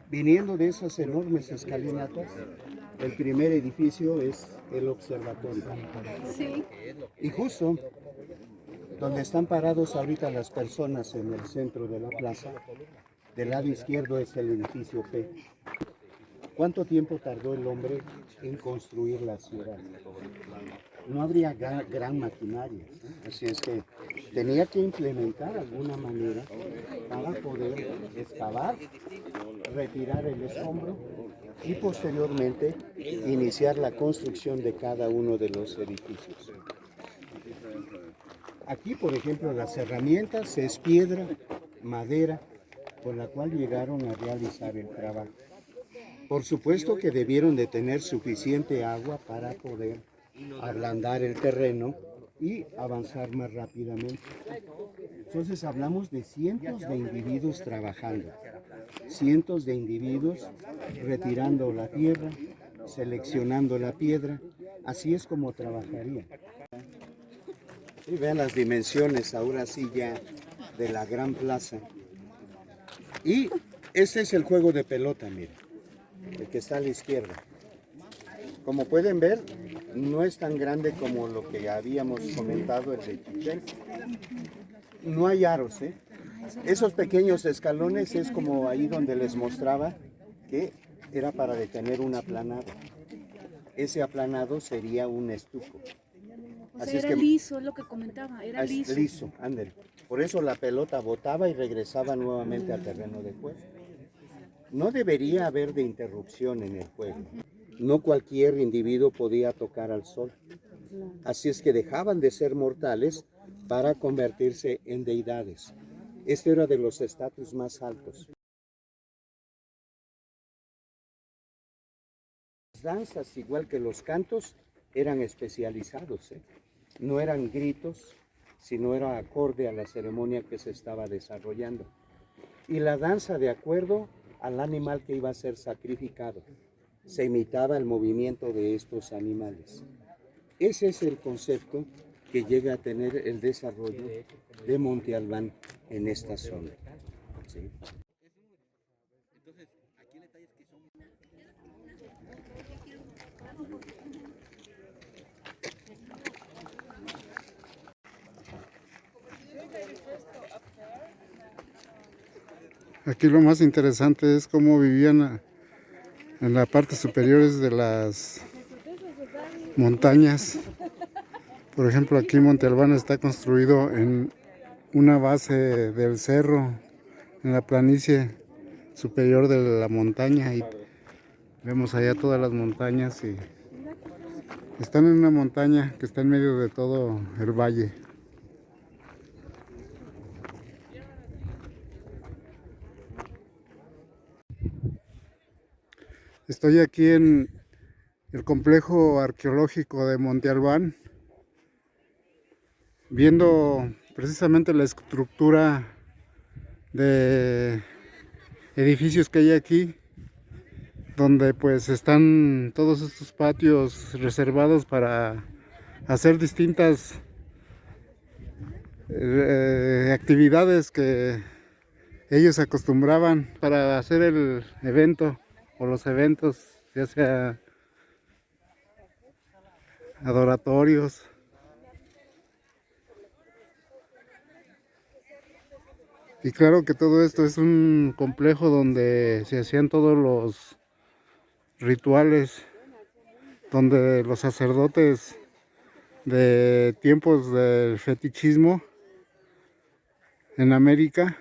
Viniendo de esas enormes escalinatas, el primer edificio es el observatorio. Sí. Y justo donde están parados ahorita las personas en el centro de la plaza, del lado izquierdo es el edificio P. ¿Cuánto tiempo tardó el hombre en construir la ciudad? No habría gran maquinaria, así es que tenía que implementar alguna manera para poder excavar, retirar el escombro y posteriormente iniciar la construcción de cada uno de los edificios. Aquí, por ejemplo, las herramientas es piedra, madera, con la cual llegaron a realizar el trabajo. Por supuesto que debieron de tener suficiente agua para poder ablandar el terreno y avanzar más rápidamente. Entonces hablamos de cientos de individuos trabajando, cientos de individuos retirando la tierra, seleccionando la piedra, así es como trabajarían. Y vean las dimensiones ahora sí ya de la gran plaza. Y este es el juego de pelota, miren, el que está a la izquierda. Como pueden ver, no es tan grande como lo que habíamos comentado el de Chichén. No hay aros, ¿eh? Esos pequeños escalones es como ahí donde les mostraba que era para detener un aplanado. Ese aplanado sería un estuco. O sea, era liso, lo que comentaba, era liso. Liso, ándale. Por eso la pelota botaba y regresaba nuevamente al terreno de juego. No debería haber de interrupción en el juego. No cualquier individuo podía tocar al sol. Así es que dejaban de ser mortales para convertirse en deidades. Este era de los estatus más altos. Las danzas, igual que los cantos, eran especializados, ¿eh? No eran gritos, sino era acorde a la ceremonia que se estaba desarrollando. Y la danza de acuerdo al animal que iba a ser sacrificado. Se imitaba el movimiento de estos animales. Ese es el concepto que llega a tener el desarrollo de Monte Albán en esta zona. ¿Sí? Aquí lo más interesante es cómo vivían en la parte superior de las montañas. Por ejemplo, aquí Monte Albán está construido en una base del cerro, en la planicie superior de la montaña, y vemos allá todas las montañas y están en una montaña que está en medio de todo el valle. Estoy aquí en el complejo arqueológico de Monte Albán, viendo precisamente la estructura de edificios que hay aquí, donde pues están todos estos patios reservados para hacer distintas actividades que ellos acostumbraban para hacer el evento o los eventos, ya sea adoratorios. Y claro que todo esto es un complejo donde se hacían todos los rituales, donde los sacerdotes de tiempos del fetichismo en América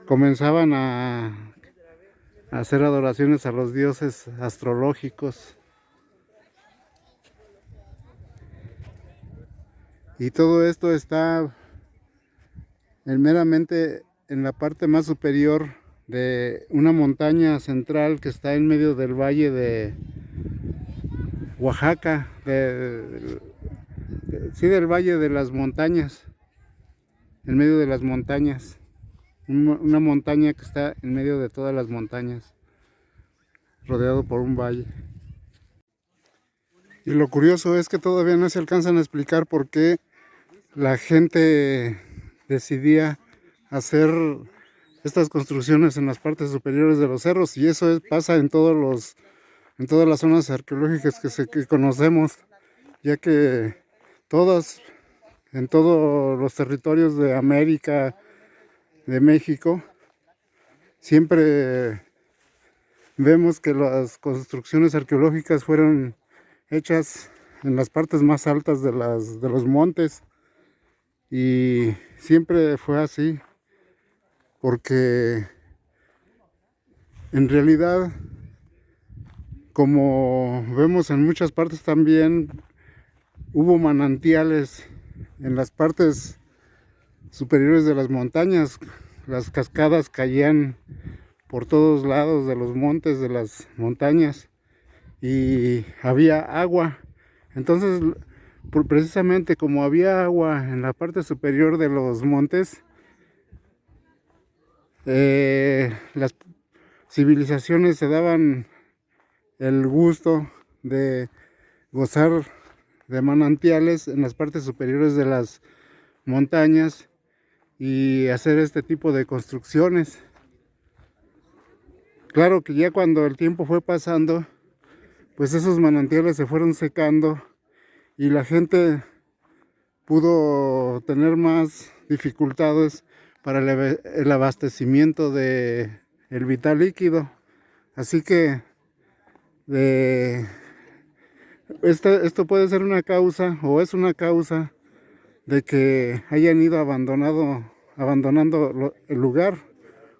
comenzaban a hacer adoraciones a los dioses astrológicos. Y todo esto está meramente en la parte más superior de una montaña central que está en medio del valle de Oaxaca, sí, del valle de las montañas, en medio de las montañas, una montaña que está en medio de todas las montañas, rodeado por un valle. Y lo curioso es que todavía no se alcanzan a explicar por qué la gente decidía hacer estas construcciones en las partes superiores de los cerros, y eso pasa en todas las zonas arqueológicas que conocemos, ya que en todos los territorios de América, de México, siempre vemos que las construcciones arqueológicas fueron hechas en las partes más altas de los montes, y siempre fue así, porque en realidad, como vemos en muchas partes también, hubo manantiales en las partes superiores de las montañas. Las cascadas caían por todos lados de los montes, de las montañas, y había agua. Entonces, precisamente como había agua en la parte superior de los montes, las civilizaciones se daban el gusto de gozar de manantiales en las partes superiores de las montañas y hacer este tipo de construcciones. Claro que ya cuando el tiempo fue pasando, pues esos manantiales se fueron secando y la gente pudo tener más dificultades para el abastecimiento de el vital líquido. Así que esto puede ser una causa, o es una causa, de que hayan ido abandonando el lugar,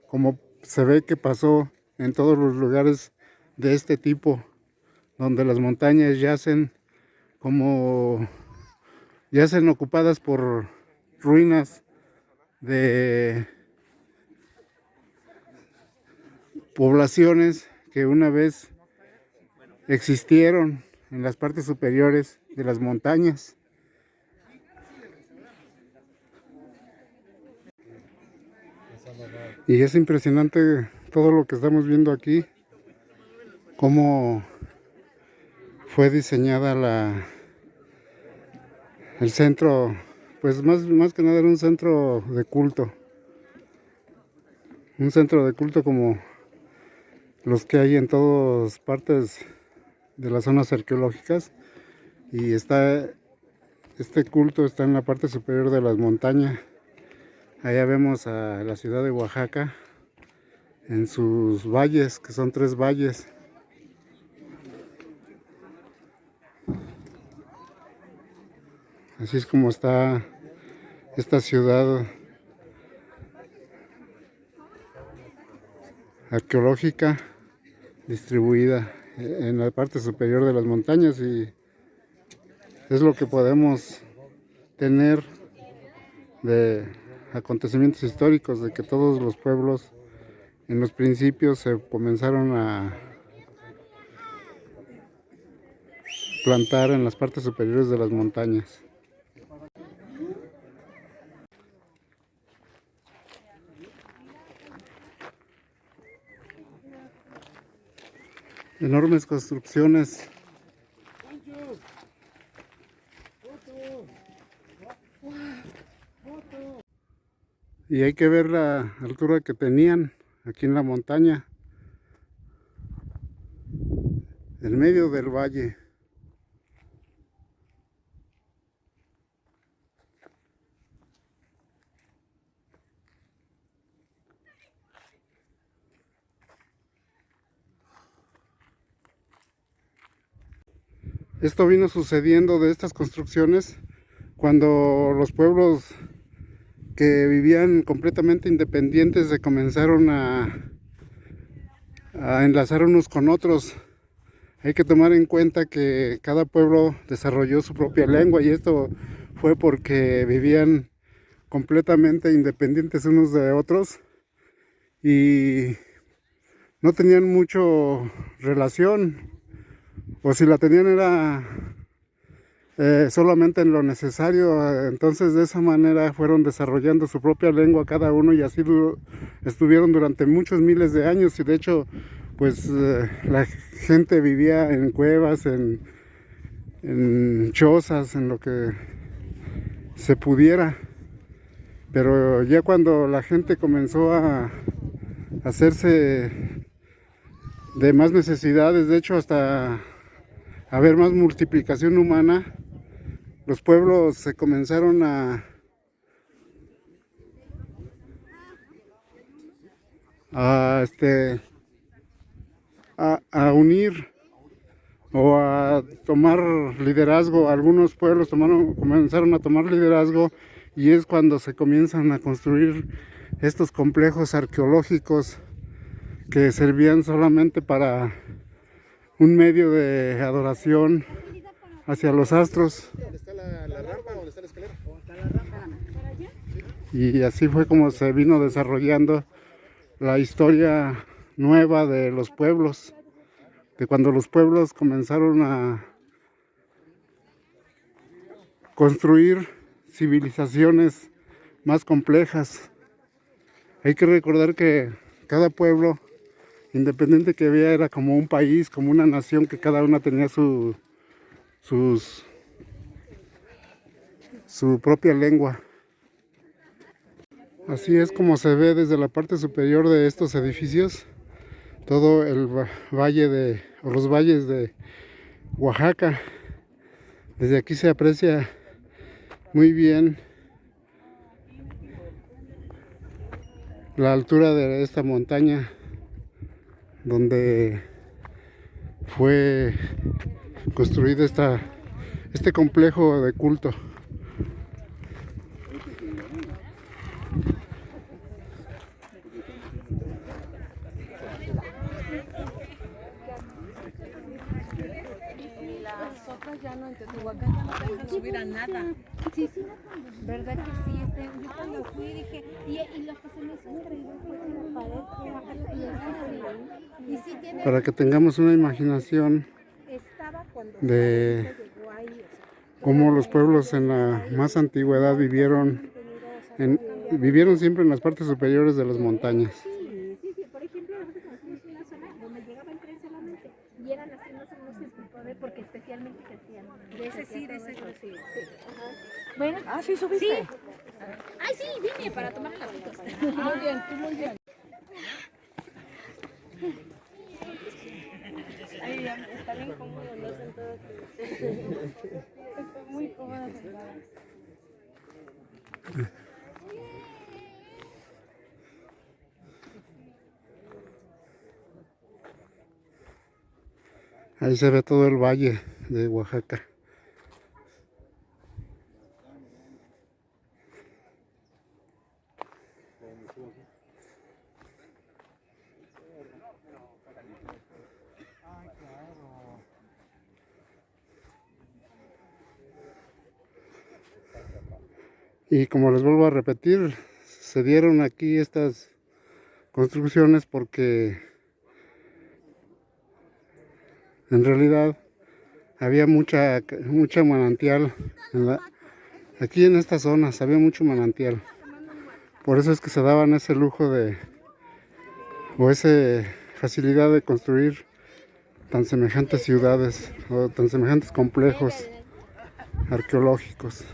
como se ve que pasó en todos los lugares de este tipo, donde las montañas yacen ocupadas por ruinas de poblaciones que una vez existieron en las partes superiores de las montañas. Y es impresionante todo lo que estamos viendo aquí, cómo fue diseñada el centro, pues más que nada era un centro de culto. Un centro de culto como los que hay en todas partes de las zonas arqueológicas, y este culto está en la parte superior de las montañas. Allá vemos a la ciudad de Oaxaca en sus valles, que son 3 valles. Así es como está esta ciudad arqueológica distribuida en la parte superior de las montañas, y es lo que podemos tener de acontecimientos históricos, de que todos los pueblos en los principios se comenzaron a plantar en las partes superiores de las montañas. Enormes construcciones. Y hay que ver la altura que tenían aquí en la montaña, en medio del valle. Esto vino sucediendo de estas construcciones cuando los pueblos que vivían completamente independientes se comenzaron a enlazar unos con otros. Hay que tomar en cuenta que cada pueblo desarrolló su propia lengua, y esto fue porque vivían completamente independientes unos de otros y no tenían mucho relación, o si la tenían era solamente en lo necesario. Entonces de esa manera fueron desarrollando su propia lengua cada uno, y así estuvieron durante muchos miles de años. Y de hecho pues la gente vivía en cuevas, en chozas, en lo que se pudiera. Pero ya cuando la gente comenzó a hacerse de más necesidades, de hecho hasta haber más multiplicación humana, los pueblos se comenzaron a unir o a tomar liderazgo. Algunos pueblos comenzaron a tomar liderazgo, y es cuando se comienzan a construir estos complejos arqueológicos que servían solamente para un medio de adoración hacia los astros. ¿Dónde está la rampa? ¿Dónde está la escalera? Y así fue como se vino desarrollando la historia nueva de los pueblos, de cuando los pueblos comenzaron a construir civilizaciones más complejas. Hay que recordar que cada pueblo, independiente que había, era como un país, como una nación, que cada una tenía su propia lengua. Así es como se ve desde la parte superior de estos edificios todo el valle o los valles de Oaxaca. Desde aquí se aprecia muy bien la altura de esta montaña donde fue construido este complejo de culto. Las otras ya no, en Teotihuacán ya no te dejan subir a nada. Sí, sí, verdad que sí. Yo cuando fui dije, y lo que se me hizo increíble fue que la pared y sí tiene, Para que tengamos una imaginación estaba cuando de llegó ahí, o sea, cómo los pueblos en la más antigüedad vivieron siempre en las partes superiores de las montañas. sí, por ejemplo, nosotros conocimos una zona donde llegaba el tren solamente y eran haciéndose unos escultores porque especialmente se hacían. De ese sí. Sí. Ajá. Bueno, Sí, subiste. sí. Ay, sí, vine para tomarle las fotos. Muy bien, tú muy bien. Ay, está bien cómodo, no sentado aquí. Estoy muy cómoda sentada. Ahí se ve todo el valle de Oaxaca. Y como les vuelvo a repetir, se dieron aquí estas construcciones porque en realidad había mucha manantial aquí en estas zonas, había mucho manantial. Por eso es que se daban ese lujo o esa facilidad de construir tan semejantes ciudades o tan semejantes complejos arqueológicos.